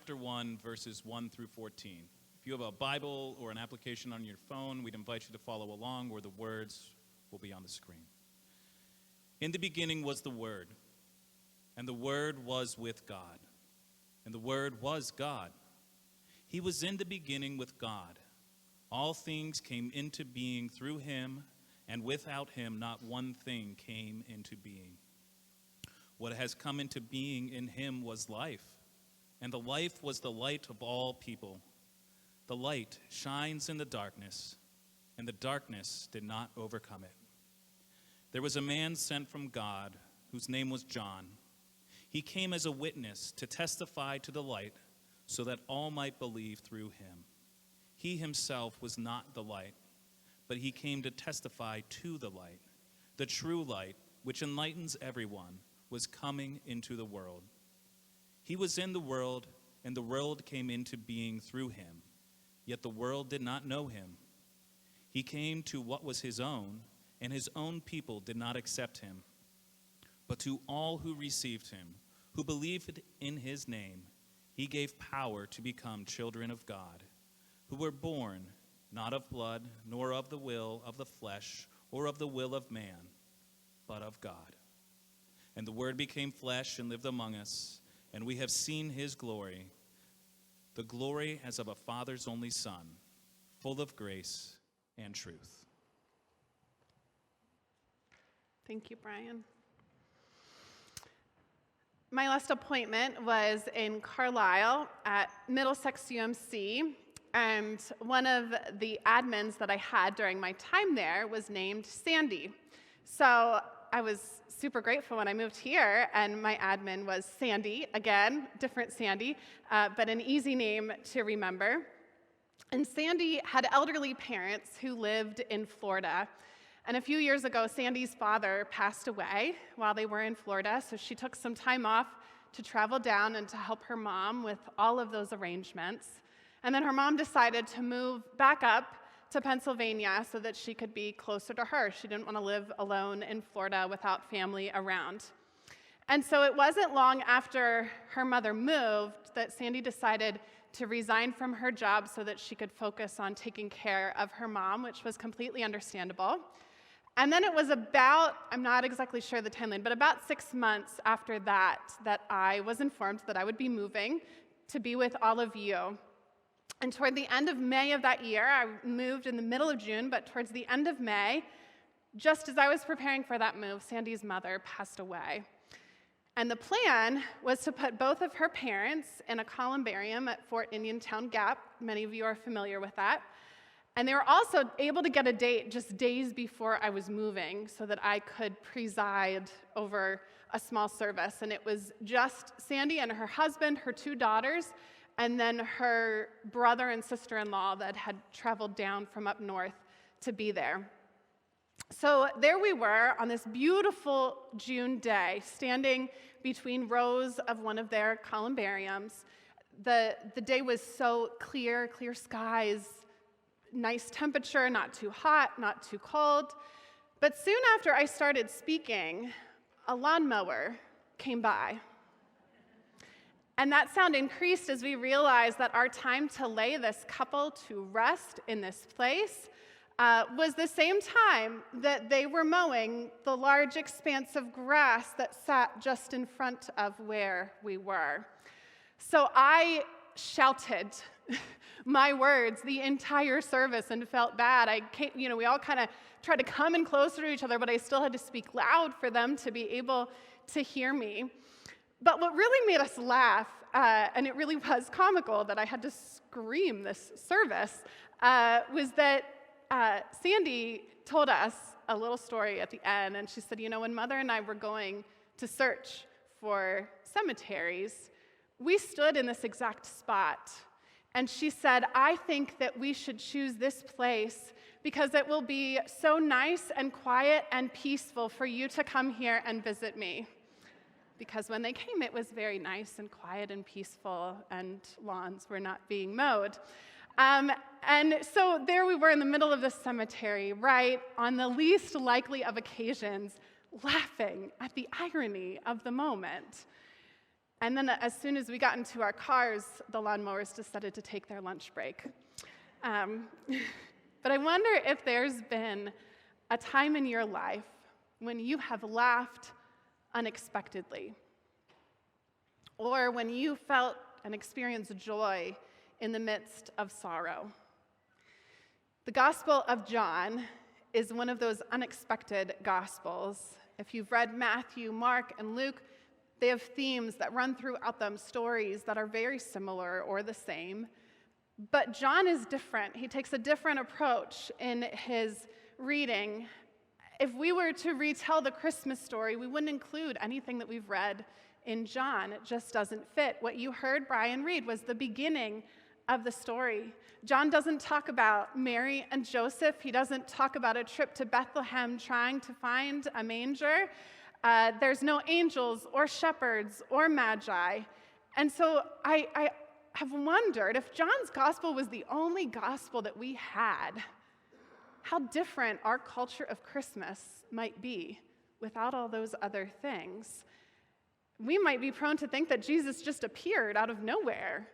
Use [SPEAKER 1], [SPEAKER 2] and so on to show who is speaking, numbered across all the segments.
[SPEAKER 1] chapter 1, verses 1 through 14. If you have a Bible or an application on your phone, we'd invite you to follow along, or the words will be on the screen. In the beginning was the Word, and the Word was with God, and the Word was God. He was in the beginning with God. All things came into being through him, and without him not one thing came into being. What has come into being in him was life, and the life was the light of all people. The light shines in the darkness, and the darkness did not overcome it. There was a man sent from God whose name was John. He came as a witness to testify to the light so that all might believe through him. He himself was not the light, but he came to testify to the light. The true light, which enlightens everyone, was coming into the world. He was in the world, and the world came into being through him, yet the world did not know him. He came to what was his own, and his own people did not accept him. But to all who received him, who believed in his name, he gave power to become children of God, who were born not of blood, nor of the will of the flesh, or of the will of man, but of God. And the Word became flesh and lived among us, and we have seen his glory, the glory as of a Father's only Son, full of grace and truth.
[SPEAKER 2] Thank you, Brian. My last appointment was in Carlisle at Middlesex UMC, and one of the admins that I had during my time there was named Sandy. So I was super grateful when I moved here, and my admin was Sandy, again, different Sandy, but an easy name to remember. And Sandy had elderly parents who lived in Florida. And a few years ago, Sandy's father passed away while they were in Florida, so she took some time off to travel down and to help her mom with all of those arrangements. And then her mom decided to move back up to Pennsylvania so that she could be closer to her. She didn't want to live alone in Florida without family around. And so it wasn't long after her mother moved that Sandy decided to resign from her job so that she could focus on taking care of her mom, which was completely understandable. And then it was about, I'm not exactly sure the timeline, but about 6 months after that I was informed that I would be moving to be with all of you. And toward the end of May of that year, I moved in the middle of June, but towards the end of May, just as I was preparing for that move, Sandy's mother passed away. And the plan was to put both of her parents in a columbarium at Fort Indiantown Gap. Many of you are familiar with that. And they were also able to get a date just days before I was moving so that I could preside over a small service. And it was just Sandy and her husband, her 2 daughters, and then her brother and sister-in-law that had traveled down from up north to be there. So there we were on this beautiful June day, standing between rows of one of their columbariums. The day was so clear skies, nice temperature, not too hot, not too cold. But soon after I started speaking, a lawnmower came by. And that sound increased as we realized that our time to lay this couple to rest in this place was the same time that they were mowing the large expanse of grass that sat just in front of where we were. So I shouted my words the entire service and felt bad. We all kind of tried to come in closer to each other, but I still had to speak loud for them to be able to hear me. But what really made us laugh, and it really was comical that I had to scream this service, was that Sandy told us a little story at the end, and she said, when Mother and I were going to search for cemeteries, we stood in this exact spot. And she said, I think that we should choose this place because it will be so nice and quiet and peaceful for you to come here and visit me. Because when they came, it was very nice and quiet and peaceful, and lawns were not being mowed. And so there we were in the middle of the cemetery, right, on the least likely of occasions, laughing at the irony of the moment. And then as soon as we got into our cars, the lawnmowers decided to take their lunch break. But I wonder if there's been a time in your life when you have laughed unexpectedly, or when you felt and experienced joy in the midst of sorrow. The Gospel of John is one of those unexpected Gospels. If you've read Matthew, Mark, and Luke, they have themes that run throughout them, stories that are very similar or the same. But John is different. He takes a different approach in his reading. If we were to retell the Christmas story, we wouldn't include anything that we've read in John. It just doesn't fit. What you heard Brian read was the beginning of the story. John doesn't talk about Mary and Joseph. He doesn't talk about a trip to Bethlehem trying to find a manger. There's no angels or shepherds or magi. And so I have wondered if John's gospel was the only gospel that we had, how different our culture of Christmas might be without all those other things. We might be prone to think that Jesus just appeared out of nowhere.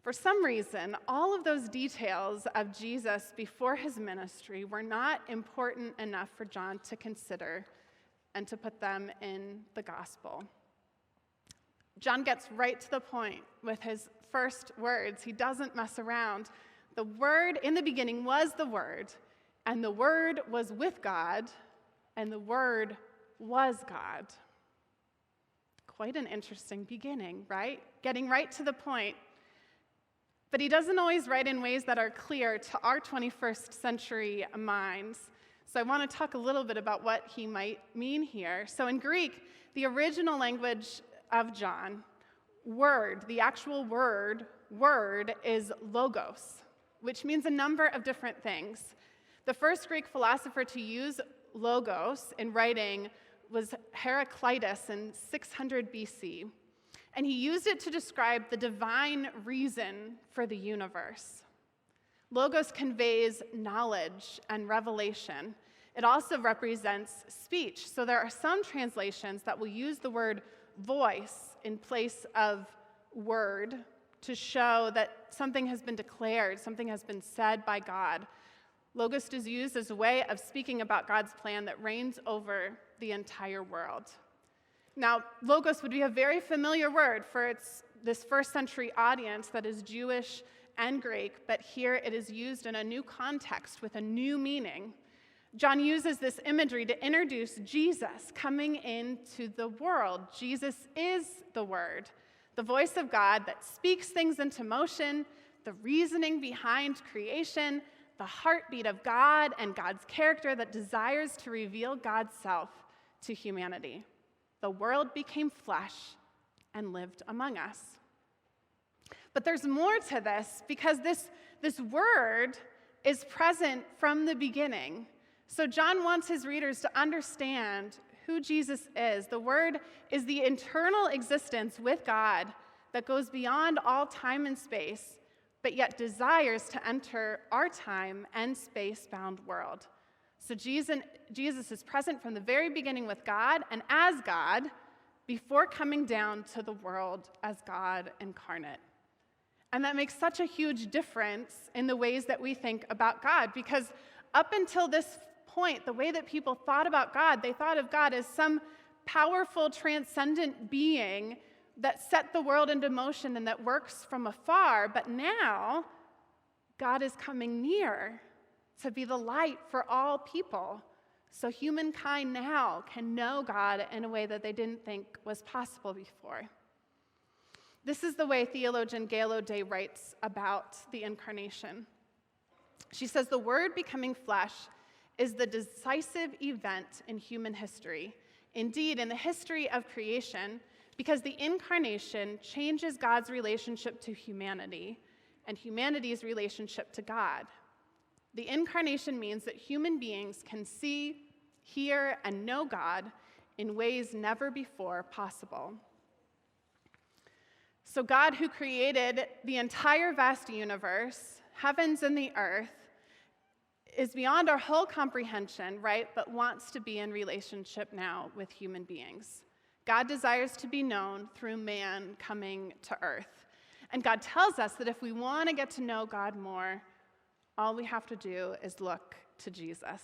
[SPEAKER 2] For some reason, all of those details of Jesus before his ministry were not important enough for John to consider and to put them in the gospel. John gets right to the point with his first words. He doesn't mess around. The Word in the beginning was the Word, and the Word was with God, and the Word was God. Quite an interesting beginning, right? Getting right to the point. But he doesn't always write in ways that are clear to our 21st century minds. So I want to talk a little bit about what he might mean here. So in Greek, the original language of John, word, the actual word is logos, which means a number of different things. The first Greek philosopher to use logos in writing was Heraclitus in 600 BC, and he used it to describe the divine reason for the universe. Logos conveys knowledge and revelation. It also represents speech. So there are some translations that will use the word voice in place of word to show that something has been declared, something has been said by God. Logos is used as a way of speaking about God's plan that reigns over the entire world. Now, logos would be a very familiar word for this first century audience that is Jewish and Greek, but here it is used in a new context with a new meaning. John uses this imagery to introduce Jesus coming into the world. Jesus is the Word, the voice of God that speaks things into motion, the reasoning behind creation, the heartbeat of God and God's character that desires to reveal God's self to humanity. The world became flesh and lived among us. But there's more to this because this word is present from the beginning. So John wants his readers to understand who Jesus is. The Word is the internal existence with God that goes beyond all time and space, but yet desires to enter our time and space-bound world. So Jesus is present from the very beginning with God and as God before coming down to the world as God incarnate. And that makes such a huge difference in the ways that we think about God, because up until this point, the way that people thought about God, they thought of God as some powerful, transcendent being that set the world into motion and that works from afar. But now, God is coming near to be the light for all people. So humankind now can know God in a way that they didn't think was possible before. This is the way theologian Galo Day writes about the incarnation. She says, the Word becoming flesh is the decisive event in human history, indeed in the history of creation, because the incarnation changes God's relationship to humanity and humanity's relationship to God. The incarnation means that human beings can see, hear, and know God in ways never before possible. So God, who created the entire vast universe, heavens and the earth, is beyond our whole comprehension, right, but wants to be in relationship now with human beings. God desires to be known through man coming to earth. And God tells us that if we want to get to know God more, all we have to do is look to Jesus,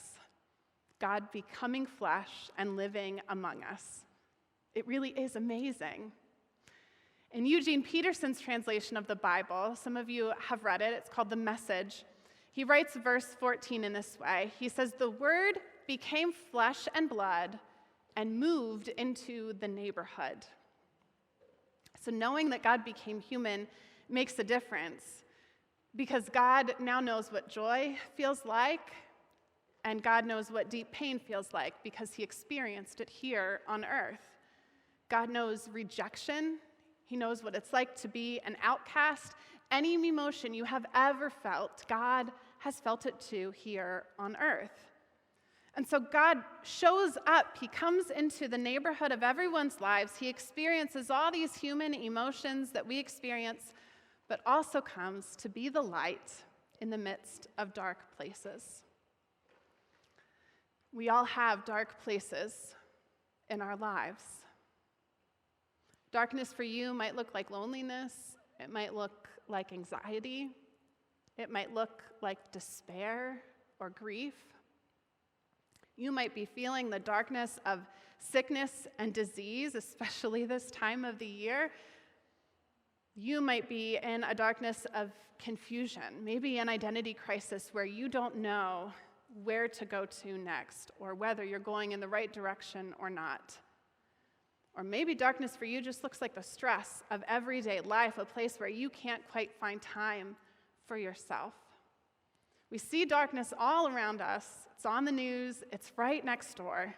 [SPEAKER 2] God becoming flesh and living among us. It really is amazing. In Eugene Peterson's translation of the Bible, some of you have read it, it's called The Message. He writes verse 14 in this way. He says, "The Word became flesh and blood and moved into the neighborhood." So knowing that God became human makes a difference, because God now knows what joy feels like, and God knows what deep pain feels like because he experienced it here on earth. God knows rejection. He knows what it's like to be an outcast. Any emotion you have ever felt, God has felt it too here on earth. And so God shows up. He comes into the neighborhood of everyone's lives. He experiences all these human emotions that we experience, but also comes to be the light in the midst of dark places. We all have dark places in our lives. Darkness for you might look like loneliness. It might look like anxiety. It might look like despair or grief. You might be feeling the darkness of sickness and disease, especially this time of the year. You might be in a darkness of confusion, maybe an identity crisis where you don't know where to go to next, or whether you're going in the right direction or not. Or maybe darkness for you just looks like the stress of everyday life, a place where you can't quite find time for yourself. We see darkness all around us. It's on the news. It's right next door.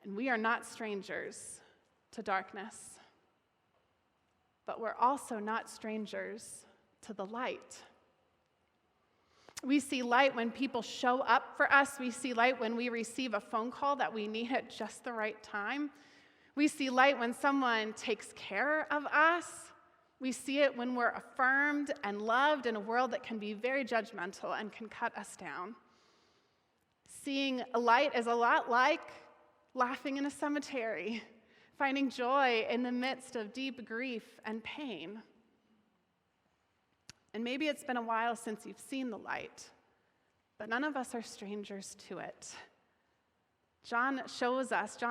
[SPEAKER 2] And we are not strangers to darkness. But we're also not strangers to the light. We see light when people show up for us. We see light when we receive a phone call that we need at just the right time. We see light when someone takes care of us. We see it when we're affirmed and loved in a world that can be very judgmental and can cut us down. Seeing a light is a lot like laughing in a cemetery, finding joy in the midst of deep grief and pain. And maybe it's been a while since you've seen the light, but none of us are strangers to it. John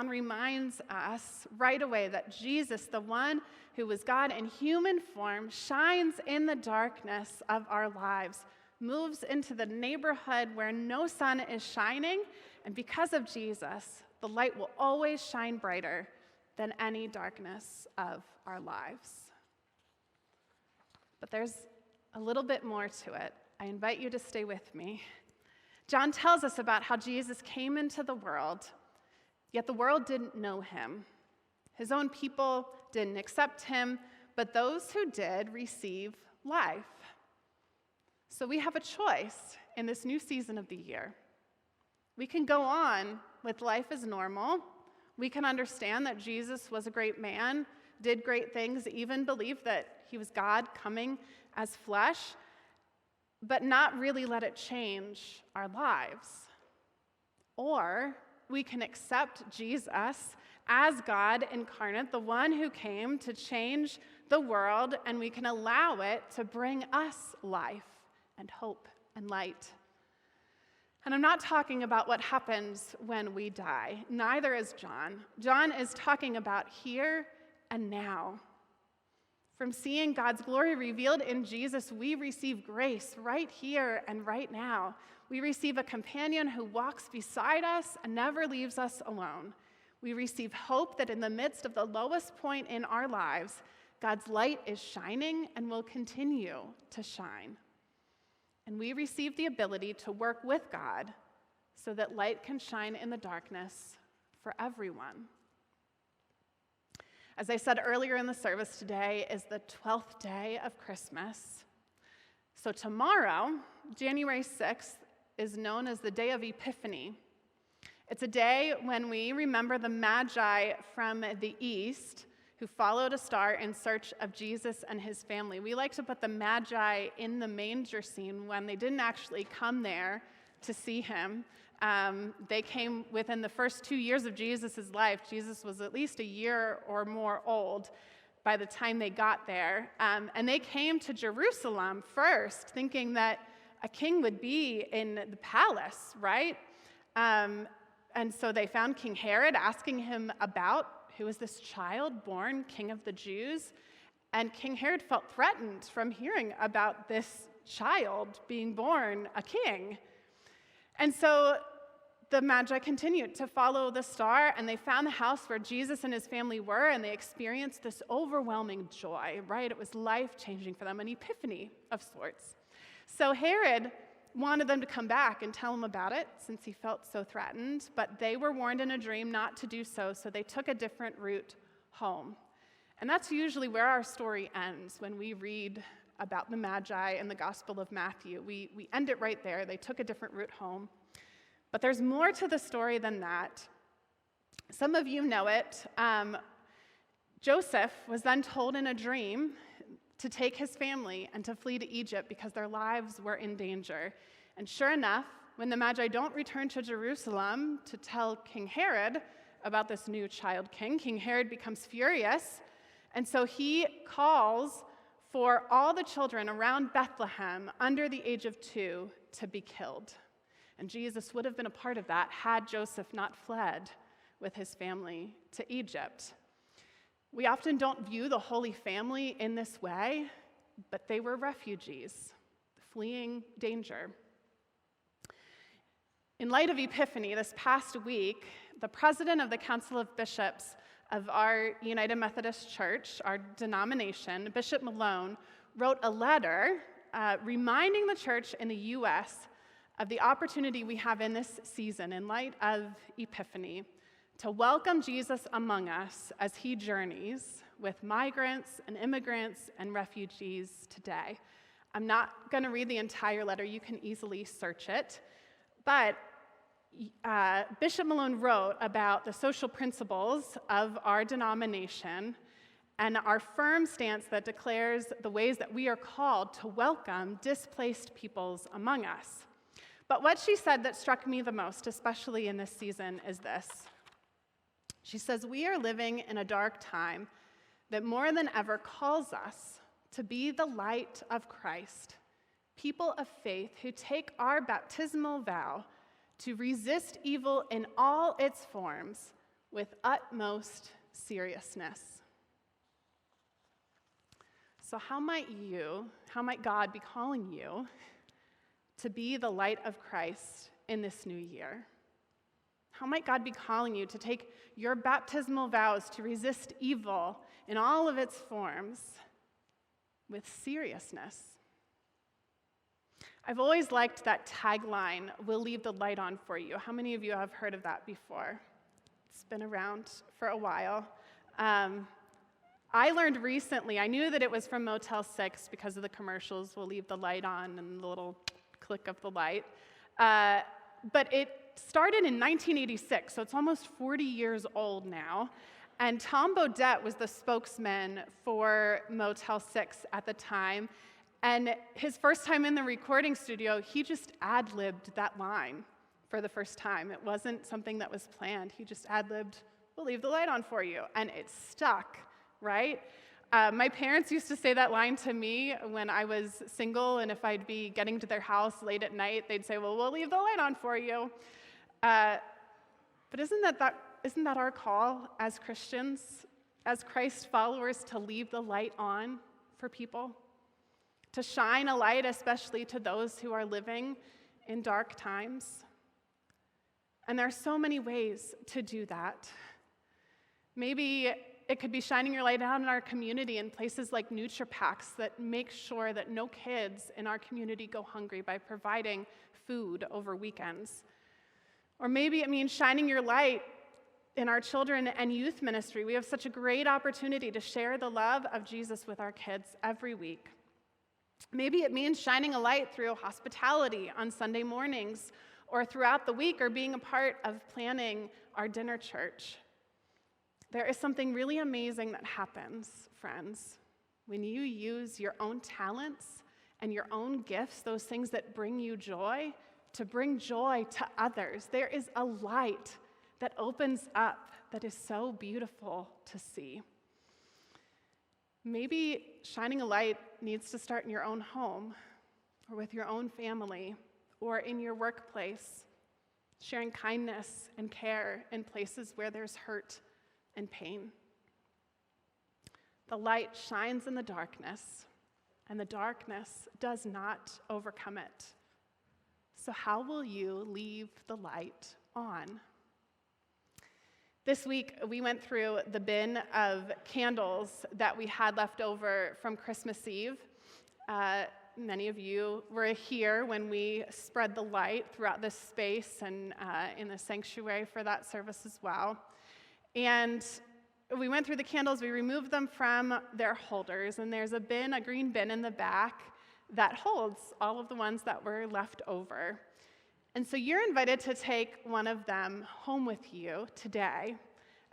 [SPEAKER 2] reminds us right away that Jesus, the one who was God in human form, shines in the darkness of our lives, moves into the neighborhood where no sun is shining, and because of Jesus, the light will always shine brighter than any darkness of our lives. But there's a little bit more to it. I invite you to stay with me. John tells us about how Jesus came into the world, yet the world didn't know him. His own people didn't accept him, but those who did receive life. So we have a choice in this new season of the year. We can go on with life as normal. We can understand that Jesus was a great man, did great things, even believe that he was God coming as flesh, but not really let it change our lives. Or we can accept Jesus as God incarnate, the one who came to change the world, and we can allow it to bring us life and hope and light. And I'm not talking about what happens when we die. Neither is John. John is talking about here and now. From seeing God's glory revealed in Jesus, we receive grace right here and right now. We receive a companion who walks beside us and never leaves us alone. We receive hope that in the midst of the lowest point in our lives, God's light is shining and will continue to shine. And we receive the ability to work with God so that light can shine in the darkness for everyone. As I said earlier in the service, today is the 12th day of Christmas. So tomorrow, January 6th, is known as the Day of Epiphany. It's a day when we remember the Magi from the East who followed a star in search of Jesus and his family. We like to put the Magi in the manger scene when they didn't actually come there to see him. They came within the first 2 years of Jesus' life. Jesus was at least a year or more old by the time they got there. And they came to Jerusalem first, thinking that a king would be in the palace, right? And so they found King Herod, asking him about who is this child born king of the Jews. And King Herod felt threatened from hearing about this child being born a king. And so the Magi continued to follow the star, and they found the house where Jesus and his family were, and they experienced this overwhelming joy, right? It was life-changing for them, an epiphany of sorts. So Herod wanted them to come back and tell him about it, since he felt so threatened, but they were warned in a dream not to do so, so they took a different route home. And that's usually where our story ends when we read about the Magi in the Gospel of Matthew. We end it right there. They took a different route home. But there's more to the story than that. Some of you know it. Joseph was then told in a dream to take his family and to flee to Egypt because their lives were in danger. And sure enough, when the Magi don't return to Jerusalem to tell King Herod about this new child king, King Herod becomes furious, and so he calls for all the children around Bethlehem under the age of 2 to be killed. And Jesus would have been a part of that had Joseph not fled with his family to Egypt. We often don't view the Holy Family in this way, but they were refugees fleeing danger. In light of Epiphany, this past week, the president of the Council of Bishops of our United Methodist Church, our denomination, Bishop Malone, wrote a letter reminding the church in the U.S. of the opportunity we have in this season, in light of Epiphany, to welcome Jesus among us as he journeys with migrants and immigrants and refugees today. I'm not going to read the entire letter. You can easily search it. But Bishop Malone wrote about the social principles of our denomination and our firm stance that declares the ways that we are called to welcome displaced peoples among us. But what she said that struck me the most, especially in this season, is this. She says, "We are living in a dark time that more than ever calls us to be the light of Christ, people of faith who take our baptismal vow to resist evil in all its forms with utmost seriousness." So how might God be calling you to be the light of Christ in this new year? How might God be calling you to take your baptismal vows to resist evil in all of its forms with seriousness? I've always liked that tagline, "We'll leave the light on for you." How many of you have heard of that before? It's been around for a while. I learned recently, I knew that it was from Motel 6 because of the commercials, "We'll leave the light on," and the little click of the light. But it started in 1986, so it's almost 40 years old now. And Tom Bodette was the spokesman for Motel 6 at the time. And his first time in the recording studio, he just ad-libbed that line for the first time. It wasn't something that was planned. He just ad-libbed, "We'll leave the light on for you." And it stuck, right? My parents used to say that line to me when I was single, and if I'd be getting to their house late at night, they'd say, "Well, we'll leave the light on for you." But isn't that our call as Christians, as Christ followers, to leave the light on for people? To shine a light, especially to those who are living in dark times? And there are so many ways to do that. Maybe it could be shining your light out in our community in places like NutriPacks that make sure that no kids in our community go hungry by providing food over weekends. Or maybe it means shining your light in our children and youth ministry. We have such a great opportunity to share the love of Jesus with our kids every week. Maybe it means shining a light through hospitality on Sunday mornings or throughout the week, or being a part of planning our dinner church. There is something really amazing that happens, friends, when you use your own talents and your own gifts, those things that bring you joy, to bring joy to others. There is a light that opens up that is so beautiful to see. Maybe shining a light needs to start in your own home, or with your own family, or in your workplace, sharing kindness and care in places where there's hurt and pain. The light shines in the darkness, and the darkness does not overcome it. So how will you leave the light on? This week, we went through the bin of candles that we had left over from Christmas Eve. Many of you were here when we spread the light throughout this space and in the sanctuary for that service as well. And we went through the candles, we removed them from their holders, and there's a bin, a green bin in the back that holds all of the ones that were left over. And so you're invited to take one of them home with you today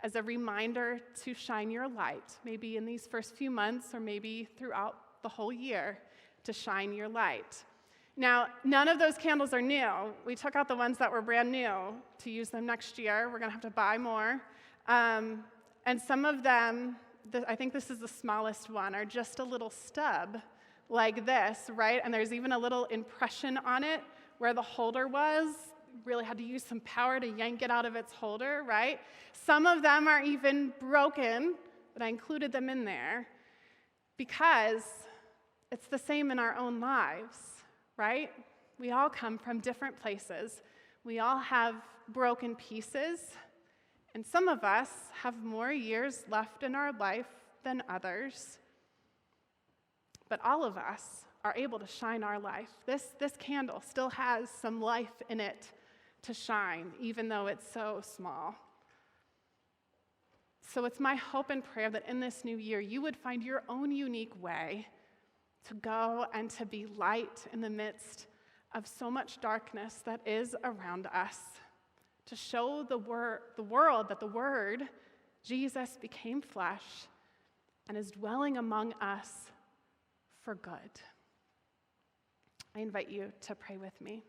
[SPEAKER 2] as a reminder to shine your light, maybe in these first few months or maybe throughout the whole year, to shine your light. Now, none of those candles are new. We took out the ones that were brand new to use them next year. We're going to have to buy more. And some of them, I think this is the smallest one, are just a little stub like this, right? And there's even a little impression on it where the holder was. Really had to use some power to yank it out of its holder, right? Some of them are even broken, but I included them in there because it's the same in our own lives, right? We all come from different places. We all have broken pieces, and some of us have more years left in our life than others. But all of us are able to shine our life. This candle still has some life in it to shine, even though it's so small. So it's my hope and prayer that in this new year, you would find your own unique way to go and to be light in the midst of so much darkness that is around us, to show the world that the Word, Jesus, became flesh and is dwelling among us for good. I invite you to pray with me.